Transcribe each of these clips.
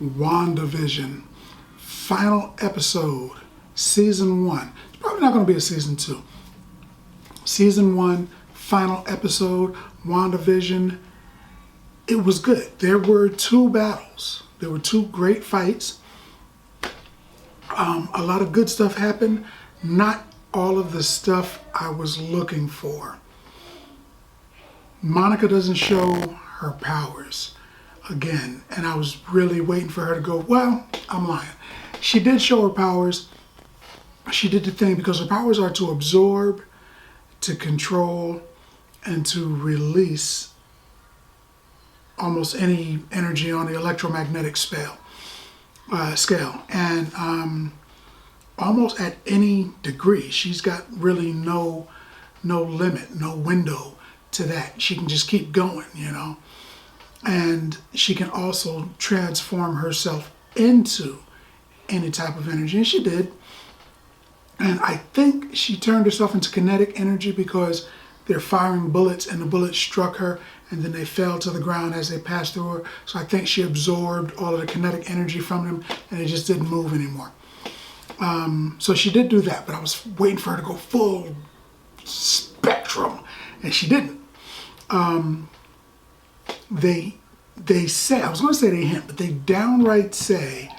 WandaVision, final episode, season 1. It's probably not going to be a season 2. Season 1, final episode, WandaVision. It was good. There were 2 battles. There were 2 great fights. A lot of good stuff happened. Not all of the stuff I was looking for. Monica doesn't show her powers again, and I was really waiting for her to go, well, I'm lying. She did show her powers. She did the thing because her powers are to absorb, to control, and to release almost any energy on the electromagnetic scale. And almost at any degree. She's got really no limit, no window to that. She can just keep going, you know. And she can also transform herself into any type of energy, and she did. And I think she turned herself into kinetic energy because they're firing bullets and the bullets struck her and then they fell to the ground as they passed through her. So I think she absorbed all of the kinetic energy from them and it just didn't move anymore. So she did do that, but I was waiting for her to go full spectrum, and she didn't. They say, I was going to say they hint, but they downright say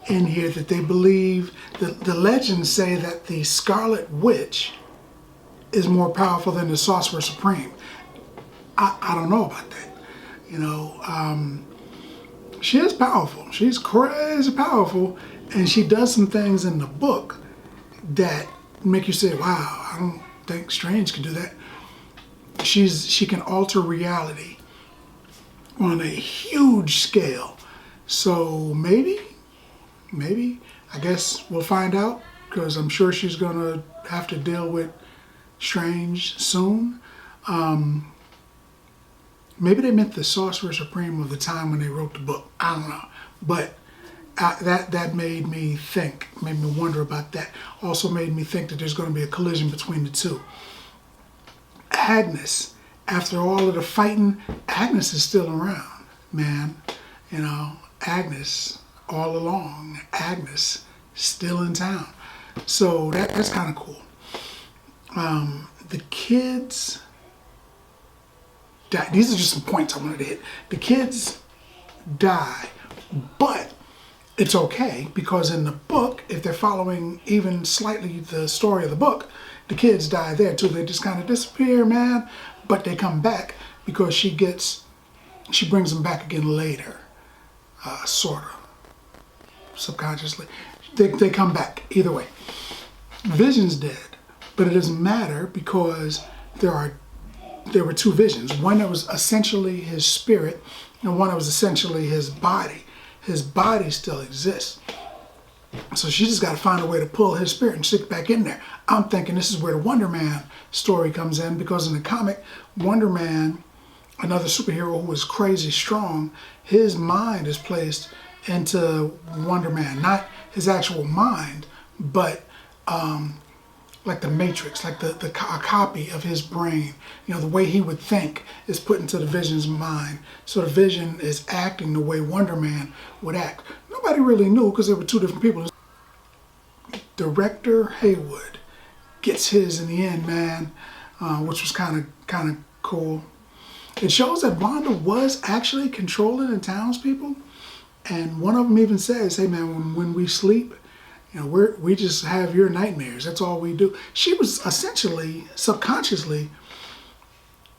in here that they believe, the legends say that the Scarlet Witch is more powerful than the Sorcerer Supreme. I don't know about that. You know, she is powerful. She's crazy powerful. And she does some things in the book that make you say, wow, I don't think Strange can do that. She can alter reality on a huge scale. So maybe, I guess we'll find out, because I'm sure she's gonna have to deal with Strange soon. Maybe they meant the Sorcerer Supreme of the time when they wrote the book. I don't know. But that made me think, made me wonder about that. Also made me think that there's going to be a collision between the 2. Agnes, after all of the fighting, Agnes is still around, man. You know, Agnes all along. Agnes still in town. So that's kind of cool. The kids die. These are just some points I wanted to hit. The kids die, but it's okay, because in the book, if they're following even slightly the story of the book, the kids die there too. They just kind of disappear, man, but they come back because she brings them back again later, sort of, subconsciously. They come back, either way. Vision's dead, but it doesn't matter because there were 2 visions. One that was essentially his spirit, and one that was essentially his body. His body still exists. So she just got to find a way to pull his spirit and stick back in there. I'm thinking this is where the Wonder Man story comes in, because in the comic, Wonder Man, another superhero who is crazy strong, his mind is placed into Wonder Man. Not his actual mind, but like the Matrix, like a copy of his brain. You know, the way he would think is put into the Vision's mind. So the Vision is acting the way Wonder Man would act. Nobody really knew because there were 2 different people. Director Haywood gets his in the end, man, which was kind of cool. It shows that Wanda was actually controlling the townspeople, and one of them even says, "Hey, man, when we sleep, you know, we just have your nightmares. That's all we do." She was essentially, subconsciously,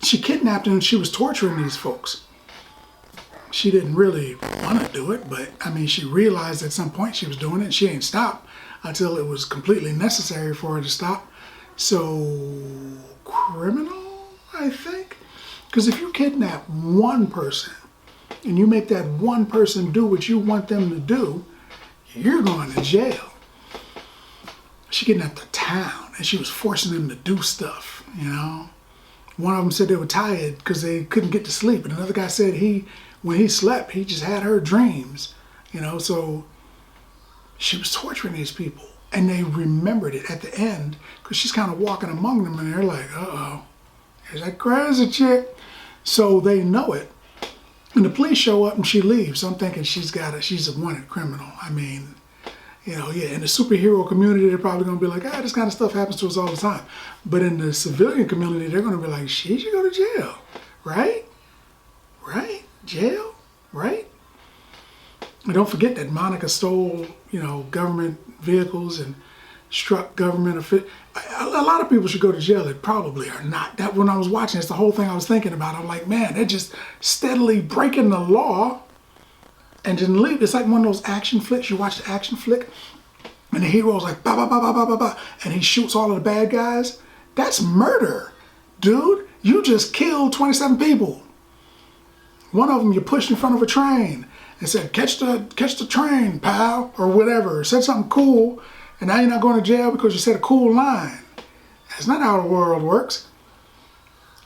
she kidnapped him and she was torturing these folks. She didn't really want to do it, but I mean, she realized at some point she was doing it. She ain't stopped until it was completely necessary for her to stop. So, criminal, I think? Because if you kidnap one person and you make that one person do what you want them to do, you're going to jail. She kidnapped the town and she was forcing them to do stuff, you know. One of them said they were tired because they couldn't get to sleep. And another guy said when he slept, he just had her dreams, you know. So she was torturing these people. And they remembered it at the end because she's kind of walking among them and they're like, uh-oh, here's that crazy chick. So they know it. And the police show up and she leaves. So I'm thinking she's a wanted criminal. I mean, yeah, in the superhero community, they're probably going to be like, this kind of stuff happens to us all the time. But in the civilian community, they're going to be like, she should go to jail, right? Right? Jail, right? And don't forget that Monica stole, government vehicles and struck government officials. A lot of people should go to jail that probably are not. That when I was watching, it's the whole thing I was thinking about. I'm like, man, they're just steadily breaking the law and didn't leave. It's like one of those action flicks. You watch the action flick and the hero's like, ba, ba, ba, ba, ba, ba, ba, and he shoots all of the bad guys. That's murder, dude. You just killed 27 people. One of them you pushed in front of a train and said, catch the train, pal, or whatever. Said something cool, and now you're not going to jail because you said a cool line. That's not how the world works.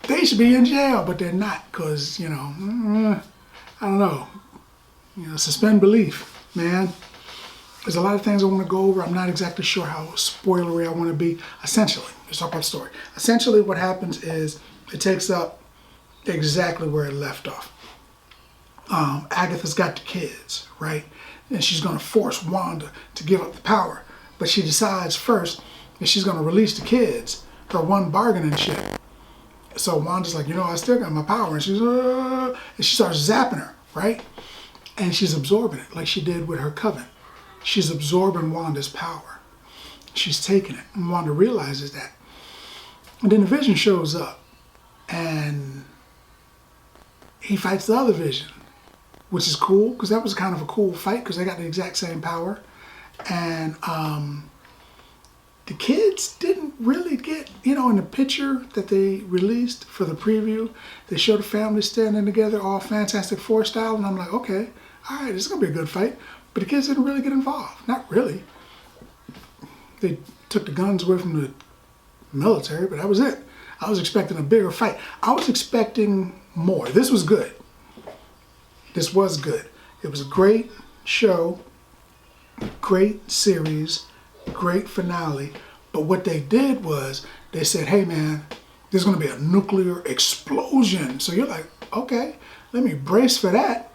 They should be in jail, but they're not because, I don't know. Suspend belief, man. There's a lot of things I want to go over. I'm not exactly sure how spoilery I want to be. Essentially, let's talk about the story. Essentially, what happens is it takes up exactly where it left off. Agatha's got the kids, right? And she's going to force Wanda to give up the power. But she decides first that she's going to release the kids, her one bargaining chip. So Wanda's like, I still got my power. And and she starts zapping her, right? And she's absorbing it like she did with her coven. She's absorbing Wanda's power. She's taking it. And Wanda realizes that. And then the Vision shows up. And he fights the other Vision, which is cool because that was kind of a cool fight because they got the exact same power. And the kids didn't really get, in the picture that they released for the preview, they showed the family standing together all Fantastic Four style. And I'm like, okay, all right, this is going to be a good fight. But the kids didn't really get involved. Not really. They took the guns away from the military, but that was it. I was expecting a bigger fight. I was expecting more. This was good. This was good. It was a great show, great series, great finale. But what they did was they said, hey man, there's going to be a nuclear explosion. So you're like, okay, let me brace for that.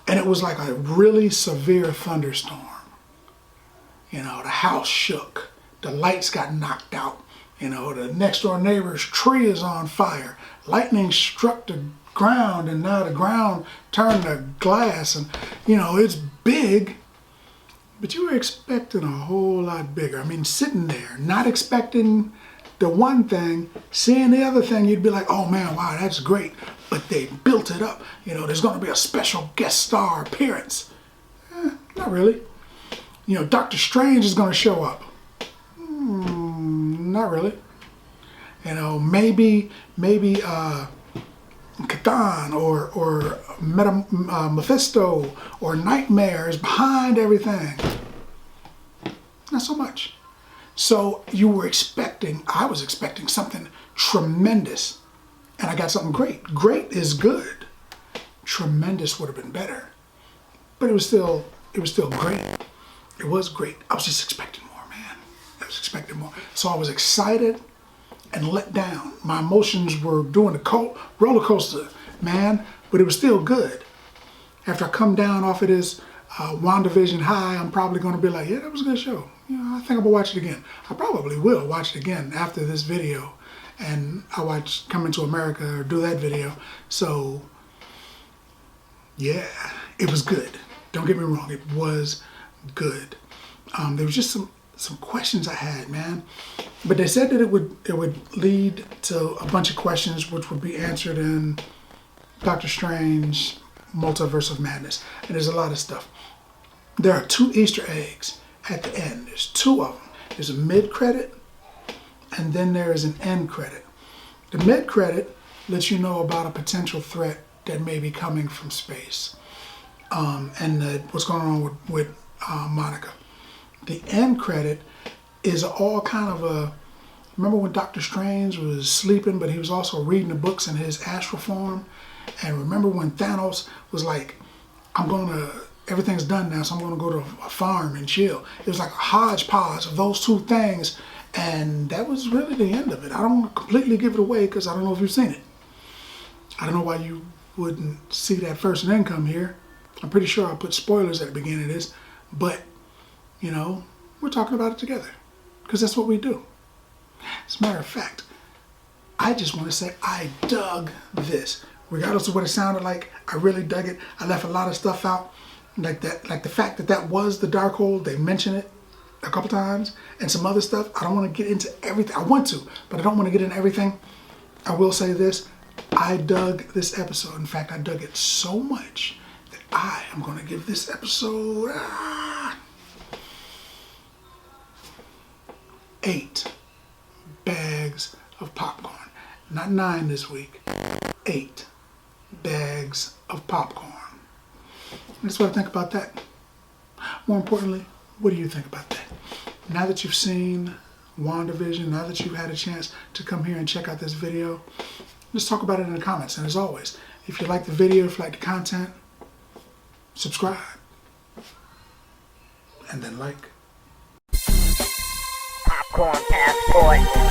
And it was like a really severe thunderstorm. The house shook. The lights got knocked out. The next door neighbor's tree is on fire. Lightning struck the ground and now the ground turned to glass. And, it's big. But you were expecting a whole lot bigger. I mean, sitting there, not expecting the one thing, seeing the other thing, you'd be like, oh man, wow, that's great. But they built it up. There's going to be a special guest star appearance. Not really. Doctor Strange is going to show up. Not really. Maybe Catan or Mephisto or Nightmare is behind everything. Not so much. So I was expecting something tremendous. And I got something great. Great is good. Tremendous would have been better. But it was still great. It was great. I was just expecting more, man. I was expecting more. So I was excited and let down. My emotions were doing the roller coaster, man. But it was still good. After I come down off of this WandaVision high, I'm probably going to be like, yeah, that was a good show. I think I'm going to watch it again. I probably will watch it again after this video. And I watch Coming to America or do that video. So, yeah, it was good. Don't get me wrong, it was good. There was just some questions I had, man. But they said that it would lead to a bunch of questions which would be answered in Doctor Strange Multiverse of Madness. And there's a lot of stuff. There are 2 Easter eggs at the end. There's 2 of them. There's a mid-credit and then there is an end credit. The mid-credit lets you know about a potential threat that may be coming from space and what's going on with Monica. The end credit is all kind of a, remember when Doctor Strange was sleeping but he was also reading the books in his astral form? And remember when Thanos was like, everything's done now, so I'm gonna go to a farm and chill. It was like a hodgepodge of those 2 things. And that was really the end of it. I don't want to completely give it away because I don't know if you've seen it. I don't know why you wouldn't see that first and then come here. I'm pretty sure I'll put spoilers at the beginning of this, but, you know, we're talking about it together because that's what we do. As a matter of fact, I just want to say I dug this. Regardless of what it sounded like, I really dug it. I left a lot of stuff out, like that, like the fact that that was the Darkhold. They mention it a couple times, and some other stuff. I don't want to get into everything. I want to, but I don't want to get into everything. I will say this. I dug this episode. In fact, I dug it so much that I am going to give this episode 8 bags of popcorn. Not 9 this week. 8 bags of popcorn. That's what I think about that. More importantly, what do you think about that? Now that you've seen WandaVision, now that you've had a chance to come here and check out this video, just talk about it in the comments. And as always, if you like the video, if you like the content, subscribe. And then like. Popcorn Passport.